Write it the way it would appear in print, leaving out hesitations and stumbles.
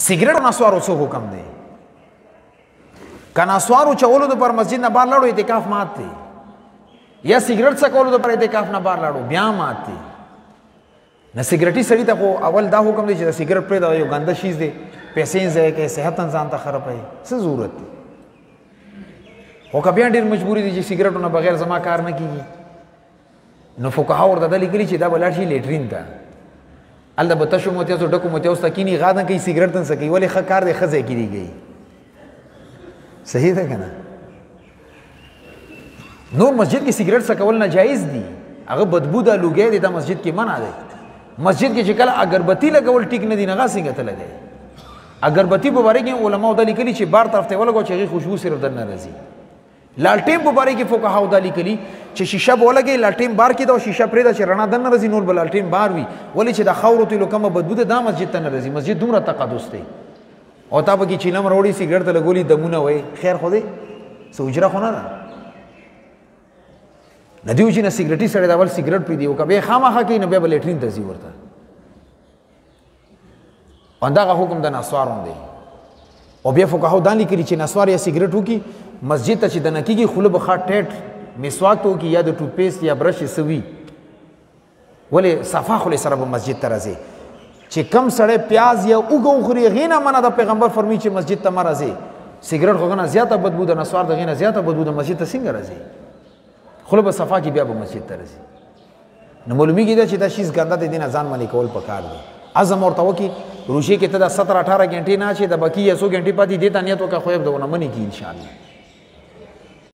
سیګریټ نسوارو څه حکم دی که نسوارو چولو د پر مسجد نه بار لاړو اعتکاف مات دی یا سیګریټ څکولو د پر اعتکاف نه بار لاړو بیا مات دی نه سیګریټي سړي ته خو اول دا حکم دی چې د سیګریټ پرېږده یو ګنده شیز دی پیسې یې ضایع کوي صحت ځان ته خرابوي څه ضرورت دی خو که بیا ډېر مجبوري دي چې سیګریټو نه بغیر زما کار نه کېږي نو فقها ورته دا لیکلي چې دا به لاړ شي لیټرین ته هلته به تشو موتیاسو ډکو موتیاسو ته کیني غا نه کوي سیګریټ ته څه کوي ولې ښه کار دی ښه ځای کې دی کوي صحیح ده که نه نور مسجد کې سیګریټ څکول ناجایز دي هغه بدبو ده لوګی دی دا مسجد کې منع دی مسجد کې چې کله اګربتي لګول ټیک نه دي نه هغه څنګه ته لګوي اګربتي په باره کې علماو دا لیکلي چې بار طرف ته ولګوه چې هغې خوشبو صرف دننه راځي لالټین په باره کې فقهاو دا لیکلي چې شیشه به ولګوي لالټین بار کې ده او شیشه پرېږده چې رڼا دننه راځي نور به لالټین بار وي ولې چې د خاورو تیلو کمه بدبو ده دا مسجد ته نه راځي مسجد دومره تقدس دی او تا پکې چیلم راوړي سیګریټ ته لګولي دمونه وایي خیر خو دی څه اجره خو نه ده نه دی چې نه سیګریټي سړی د اول سیګریټ پرېږدي او که بیا یې خامخا کوي نو بیا به لیټرین ته ځي ورته همدغه حکم د نسوار هم دی او بیا فقهاو دا لیکلي چې نسوار یا سیګریټ وکړي مسجد ته چې دننه کېږي خوله به ښه ټیټ مسواک ته وکړي یا د ټوتپیسټ یا برش یې څه وي ولې صفا خولې سره به مسجد ته راځي چې کم سړی پیاز یا اوږه وخوري هغې نه منع د پیغمبر فرمایي چې مسجد ته مه راځي سیګریټ خو هغه نه زیاته بدبو ده نسوار د هغې نه زیاته بدبو ده مسجد ته څنګه راځي خوله به صفا کړي بیا به مسجد ته راځي نو معلومیږي دا چې دا شیز ګنده دی دې نه ځان منې کول پکار دی عزم ورته وکړي روژې کې ته دا 17-18 ګنټې نه چې د بقي یا 100 ګنټې پاتې دې ته نیت وکړه خو یې به ونه منې کړي انشاءالله